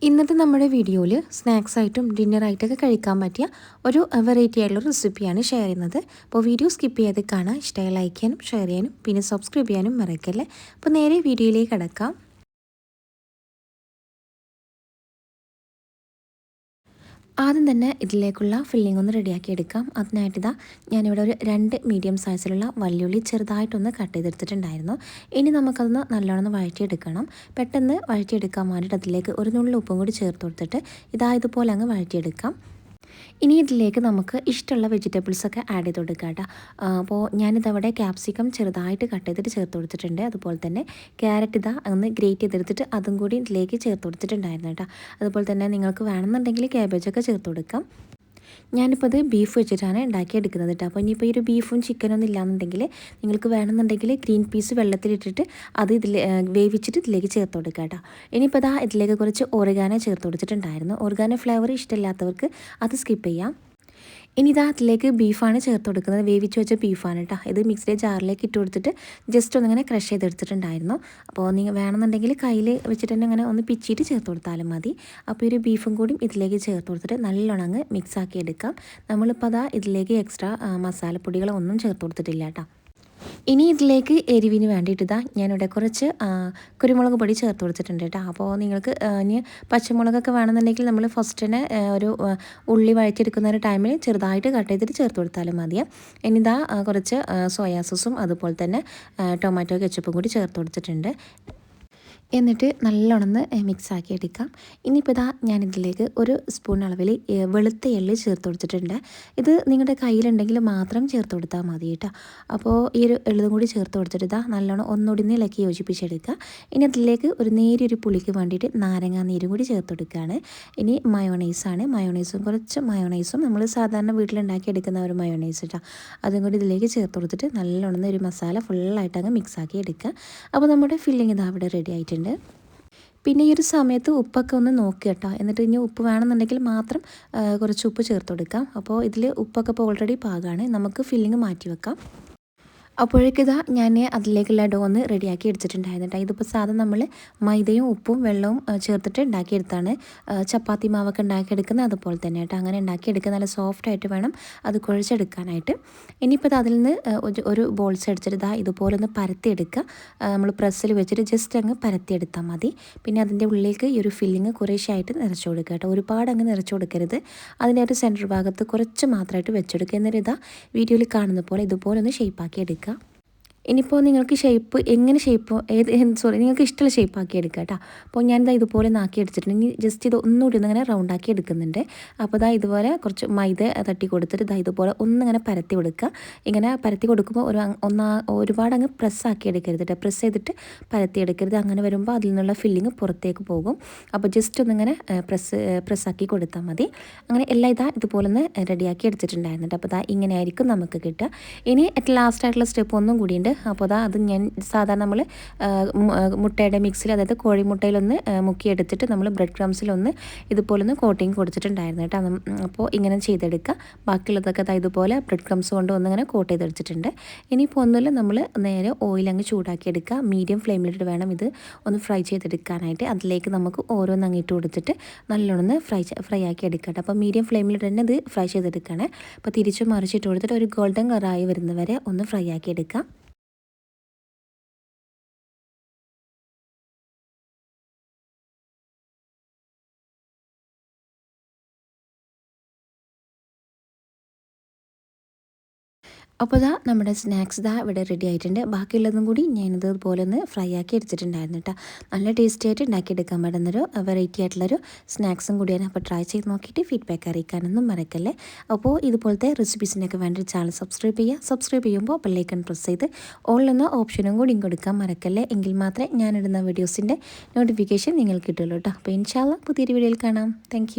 ഇന്നത്തെ നമ്മുടെ വീഡിയോയിൽ സ്നാക്സ് ആയിട്ടും ഡിന്നറായിട്ടൊക്കെ കഴിക്കാൻ പറ്റിയ ഒരു വെറൈറ്റി ആയിട്ടുള്ള റെസിപ്പിയാണ് ഷെയർ ചെയ്യുന്നത്. അപ്പോൾ വീഡിയോ സ്കിപ്പ് ചെയ്യാതെ കാണാൻ ഇഷ്ടമായി ലൈക്ക് ചെയ്യാനും ഷെയർ ചെയ്യാനും പിന്നെ സബ്സ്ക്രൈബ് ചെയ്യാനും മറക്കല്ലേ. അപ്പോൾ നേരെ വീഡിയോയിലേക്ക് കടക്കാം. ആദ്യം തന്നെ ഇതിലേക്കുള്ള ഫില്ലിംഗ് ഒന്ന് റെഡിയാക്കി എടുക്കാം. അതിനായിട്ട് ഞാനിവിടെ ഒരു 2 മീഡിയം സൈസിലുള്ള വല്യുള്ളി ചെറുതായിട്ടൊന്ന് കട്ട് ചെയ്തെടുത്തിട്ടുണ്ടായിരുന്നു. ഇനി നമുക്കതൊന്ന് നല്ലോണം വഴറ്റിയെടുക്കണം. പെട്ടെന്ന് വഴറ്റിയെടുക്കാൻ വേണ്ടിയിട്ട് അതിലേക്ക് ഒരു നുള്ളി ഉപ്പും കൂടി ചേർത്ത് കൊടുത്തിട്ട് ഇതുപോലെ അങ്ങ് വഴറ്റിയെടുക്കാം. ഇനി ഇതിലേക്ക് നമുക്ക് ഇഷ്ടമുള്ള വെജിറ്റബിൾസൊക്കെ ആഡ് ചെയ്ത് കൊടുക്കാം കേട്ടോ. അപ്പോൾ ഞാനിതവിടെ ക്യാപ്സിക്കം ചെറുതായിട്ട് കട്ട് ചെയ്തിട്ട് ചേർത്ത് കൊടുത്തിട്ടുണ്ട്. അതുപോലെ തന്നെ ക്യാരറ്റ് ഒന്ന് ഗ്രേറ്റ് ചെയ്തെടുത്തിട്ട് അതും കൂടി ഇതിലേക്ക് ചേർത്ത് കൊടുത്തിട്ടുണ്ടായിരുന്നു കേട്ടോ. അതുപോലെ തന്നെ നിങ്ങൾക്ക് വേണമെന്നുണ്ടെങ്കിൽ ക്യാബേജൊക്കെ ചേർത്ത് കൊടുക്കാം. ഞാനിപ്പോൾ ഇത് ബീഫ് വെച്ചിട്ടാണ് ഉണ്ടാക്കിയെടുക്കുന്നത് കേട്ടോ. അപ്പോൾ ഇനിയിപ്പോൾ ഈ ഒരു ബീഫും ചിക്കനൊന്നും ഇല്ലാന്നുണ്ടെങ്കിൽ നിങ്ങൾക്ക് വേണമെന്നുണ്ടെങ്കിൽ ഗ്രീൻ പീസ് വെള്ളത്തിലിട്ടിട്ട് അത് വേവിച്ചിട്ട് ഇതിലേക്ക് ചേർത്ത് കൊടുക്കുക കേട്ടോ. ഇനിയിപ്പോൾ ഇതിലേക്ക് കുറച്ച് ഓറിഗാനോ ചേർത്ത് കൊടുത്തിട്ടുണ്ടായിരുന്നു. ഓറിഗാനോ ഫ്ലേവർ ഇഷ്ടമില്ലാത്തവർക്ക് അത് സ്കിപ്പ് ചെയ്യാം. ഇനി അതിലേക്ക് ബീഫാണ് ചേർത്ത് കൊടുക്കുന്നത്. വേവിച്ച് വെച്ച ബീഫാണ് കേട്ടോ. ഇത് മിക്സിയുടെ ജാറിലേക്ക് ഇട്ട് കൊടുത്തിട്ട് ജസ്റ്റ് ഒന്നിങ്ങനെ ക്രഷ് ചെയ്തെടുത്തിട്ടുണ്ടായിരുന്നു. അപ്പോൾ നിങ്ങൾ വേണമെന്നുണ്ടെങ്കിൽ കയ്യിൽ വെച്ചിട്ട് തന്നെ അങ്ങനെ ഒന്ന് പിച്ചിട്ട് ചേർത്ത് കൊടുത്താലും മതി. അപ്പോൾ ഒരു ബീഫും കൂടി ഇതിലേക്ക് ചേർത്ത് കൊടുത്തിട്ട് നല്ലോണം അങ്ങ് മിക്സാക്കി എടുക്കാം. നമ്മളിപ്പോൾ ഇതിലേക്ക് എക്സ്ട്രാ മസാലപ്പൊടികളൊന്നും ചേർത്ത് കൊടുത്തിട്ടില്ല കേട്ടോ. ഇനി ഇതിലേക്ക് എരിവിന് വേണ്ടിയിട്ട് ഞാനിവിടെ കുറച്ച് കുരുമുളക് പൊടി ചേർത്ത് കൊടുത്തിട്ടുണ്ട് കേട്ടോ. അപ്പോൾ നിങ്ങൾക്ക് ഇനി പച്ചമുളകൊക്കെ വേണമെന്നുണ്ടെങ്കിൽ നമ്മൾ ഫസ്റ്റ് തന്നെ ഒരു ഉള്ളി വഴറ്റിയെടുക്കുന്ന ഒരു ടൈമിൽ ചെറുതായിട്ട് കട്ട് ചെയ്തിട്ട് ചേർത്ത് കൊടുത്താലും മതിയെ. ഇനി കുറച്ച് സോയാ സോസും അതുപോലെ തന്നെ ടൊമാറ്റോ കെച്ചപ്പും കൂടി ചേർത്ത് കൊടുത്തിട്ടുണ്ട്. എന്നിട്ട് നല്ലോണം മിക്സാക്കി എടുക്കാം. ഇനിയിപ്പോൾ ഞാനിതിലേക്ക് ഒരു സ്പൂൺ അളവിൽ വെളുത്ത എള്ള് ചേർത്ത് കൊടുത്തിട്ടുണ്ട്. ഇത് നിങ്ങളുടെ കയ്യിലുണ്ടെങ്കിൽ മാത്രം ചേർത്ത് കൊടുത്താൽ മതി കേട്ടോ. അപ്പോൾ ഈ ഒരു എള്ളും കൂടി ചേർത്ത് കൊടുത്തിട്ട് നല്ലോണം ഒന്നുകൂടി ഇളക്കി യോജിപ്പിച്ചെടുക്കുക. ഇനി അതിലേക്ക് ഒരു നേരിയൊരു പുളിക്ക് വേണ്ടിയിട്ട് നാരങ്ങാ നീരും കൂടി ചേർത്ത് കൊടുക്കുകയാണ്. ഇനി മയോണൈസാണ്. കുറച്ച് മയോണൈസും നമ്മൾ സാധാരണ വീട്ടിലുണ്ടാക്കി എടുക്കുന്ന ഒരു മയോണൈസ് കേട്ടോ. അതും കൂടി ഇതിലേക്ക് ചേർത്ത് കൊടുത്തിട്ട് നല്ലോണം ഒരു മസാല ഫുള്ളായിട്ട് അങ്ങ് മിക്സാക്കി എടുക്കുക. അപ്പോൾ നമ്മുടെ ഫില്ലിങ് അവിടെ റെഡി ആയിട്ടുണ്ട്. പിന്നെ ഈ ഒരു സമയത്ത് ഉപ്പൊക്കെ ഒന്ന് നോക്കുക കേട്ടോ. എന്നിട്ട് ഇനി ഉപ്പ് വേണമെന്നുണ്ടെങ്കിൽ മാത്രം കുറച്ച് ഉപ്പ് ചേർത്ത് കൊടുക്കാം. അപ്പോൾ ഇതിൽ ഉപ്പൊക്കെ ഇപ്പോൾ ഓൾറെഡി പാകമാണ്. നമുക്ക് ഫില്ലിങ് മാറ്റി വെക്കാം. അപ്പോഴേക്ക് ഞാൻ അതിലേക്കുള്ള ഡോന്ന് റെഡിയാക്കി എടുത്തിട്ടുണ്ടായിരുന്നു കേട്ടോ. ഇതിപ്പോൾ സാധാരണ നമ്മൾ മൈദയും ഉപ്പും വെള്ളവും ചേർത്തിട്ട് ഉണ്ടാക്കിയെടുത്താണ് ചപ്പാത്തി മാവൊക്കെ ഉണ്ടാക്കിയെടുക്കുന്നത്. അതുപോലെ തന്നെ കേട്ടോ. അങ്ങനെ ഉണ്ടാക്കിയെടുക്കുക നല്ല സോഫ്റ്റായിട്ട് വേണം അത് കുഴച്ചെടുക്കാനായിട്ട്. ഇനിയിപ്പോൾ അതിൽ നിന്ന് ഒരു ബോൾസ് എടുത്തിട്ട് ഇതുപോലെ ഒന്ന് പരത്തിയെടുക്കുക. നമ്മൾ പ്രസ്സിൽ വെച്ചിട്ട് ജസ്റ്റ് അങ്ങ് പരത്തിയെടുത്താൽ മതി. പിന്നെ അതിൻ്റെ ഉള്ളിലേക്ക് ഈ ഒരു ഫില്ലിങ് കുറേശ്ശായിട്ട് നിറച്ച് കൊടുക്കുക കേട്ടോ. ഒരുപാട് അങ്ങ് നിറച്ച് കൊടുക്കരുത്. അതിൻ്റെ ഒരു സെൻറ്റർ ഭാഗത്ത് കുറച്ച് മാത്രമായിട്ട് വെച്ചെടുക്കുക. എന്നിട്ട് വീഡിയോയിൽ കാണുന്ന പോലെ ഇതുപോലെ ഒന്ന് ഷേപ്പാക്കി എടുക്കുക. ഇനിയിപ്പോൾ നിങ്ങൾക്ക് നിങ്ങൾക്ക് ഇഷ്ടമുള്ള ഷേപ്പാക്കി എടുക്കുക കേട്ടോ. അപ്പോൾ ഞാനിതാ ഇതുപോലെ നാക്കി എടുത്തിട്ടുണ്ട്. ഇനി ജസ്റ്റ് ഇത് ഒന്നുകൂടി ഒന്നിങ്ങനെ റൗണ്ടാക്കി എടുക്കുന്നുണ്ട്. അപ്പോൾ ഇതുപോലെ കുറച്ച് മൈദ തട്ടി കൊടുത്തിട്ട് ഇതുപോലെ ഒന്നിങ്ങനെ പരത്തി കൊടുക്കുക. ഇങ്ങനെ പരത്തി കൊടുക്കുമ്പോൾ ഒരുപാട് അങ്ങ് പ്രസ്സാക്കി എടുക്കരുത് കേട്ടോ. പ്രസ് ചെയ്തിട്ട് പരത്തി എടുക്കരുത്. അങ്ങനെ വരുമ്പോൾ അതിൽ നിന്നുള്ള ഫില്ലിങ് പുറത്തേക്ക് പോകും. അപ്പോൾ ജസ്റ്റ് ഒന്നിങ്ങനെ പ്രസ്സാക്കി കൊടുത്താൽ മതി. അങ്ങനെ എല്ലാം ഇതുപോലെ ഒന്ന് റെഡിയാക്കി എടുത്തിട്ടുണ്ടായിരുന്നു കേട്ടോ. അപ്പോൾ ഇങ്ങനെയായിരിക്കും നമുക്ക് കിട്ടുക. ഇനി ലാസ്റ്റ് ആയിട്ടുള്ള സ്റ്റെപ്പ് ഒന്നും കൂടിയുണ്ട്. അപ്പോൾ അത് ഞാൻ സാധാരണ നമ്മൾ മുട്ടയുടെ മിക്സിൽ, അതായത് കോഴിമുട്ടയിലൊന്ന് മുക്കിയെടുത്തിട്ട് നമ്മൾ ബ്രെഡ് ക്രംസിലൊന്ന് ഇതുപോലൊന്ന് കോട്ടിങ് കൊടുത്തിട്ടുണ്ടായിരുന്നു കേട്ടോ. അപ്പോൾ ഇങ്ങനെ ചെയ്തെടുക്കുക. ബാക്കിയുള്ളതൊക്കെ ഇതുപോലെ ബ്രെഡ് ക്രംസ് കൊണ്ട് ഒന്നിങ്ങനെ കോട്ട് ചെയ്തെടുത്തിട്ടുണ്ട്. ഇനിയിപ്പോൾ ഒന്നുമില്ല, നമ്മൾ നേരെ ഓയിൽ അങ്ങ് ചൂടാക്കി എടുക്കുക. മീഡിയം ഫ്ലെയിമിലിട്ട് വേണം ഇത് ഒന്ന് ഫ്രൈ ചെയ്തെടുക്കാനായിട്ട്. അതിലേക്ക് നമുക്ക് ഓരോന്ന് അങ്ങിട്ട് കൊടുത്തിട്ട് നല്ലോണം ഫ്രൈ ആക്കി എടുക്കട്ടെ. അപ്പോൾ മീഡിയം ഫ്ലെയിമിലിട്ട് തന്നെ ഇത് ഫ്രൈ ചെയ്തെടുക്കുകയാണ്. അപ്പോൾ തിരിച്ചു മറിച്ചിട്ട് കൊടുത്തിട്ട് ഒരു ഗോൾഡൻ കളറായി വരുന്നവരെ ഒന്ന് ഫ്രൈ ആക്കി എടുക്കാം. അപ്പോൾ നമ്മുടെ സ്നാക്സ് ഇവിടെ റെഡി ആയിട്ടുണ്ട്. ബാക്കിയുള്ളതും കൂടി ഞാനിത് ഇതുപോലെ ഒന്ന് ഫ്രൈ ആക്കി എടുത്തിട്ടുണ്ടായിരുന്നു കേട്ടോ. നല്ല ടേസ്റ്റി ആയിട്ട് ഉണ്ടാക്കിയെടുക്കാൻ പറ്റുന്നൊരു വെറൈറ്റി ആയിട്ടുള്ളൊരു സ്നാക്സും കൂടിയാണ്. അപ്പോൾ ട്രൈ ചെയ്ത് നോക്കിയിട്ട് ഫീഡ്ബാക്ക് അറിയിക്കാനൊന്നും മറക്കല്ലേ. അപ്പോൾ ഇതുപോലത്തെ റെസിപ്പീസിനൊക്കെ വേണ്ടി ചാനൽ സബ്സ്ക്രൈബ് ചെയ്യുക. സബ്സ്ക്രൈബ് ചെയ്യുമ്പോൾ ബെല്ലൈക്കൺ പ്രസ് ചെയ്ത് ഓൾ എന്ന ഓപ്ഷനും കൂടി കൊടുക്കാൻ മറക്കല്ലേ. എങ്കിൽ മാത്രമേ ഞാനിടുന്ന വീഡിയോസിൻ്റെ നോട്ടിഫിക്കേഷൻ നിങ്ങൾക്ക് കിട്ടുള്ളൂ കേട്ടോ. അപ്പോൾ ഇൻഷാല്ലാ പുതിയൊരു വീഡിയോയിൽ കാണാം. താങ്ക്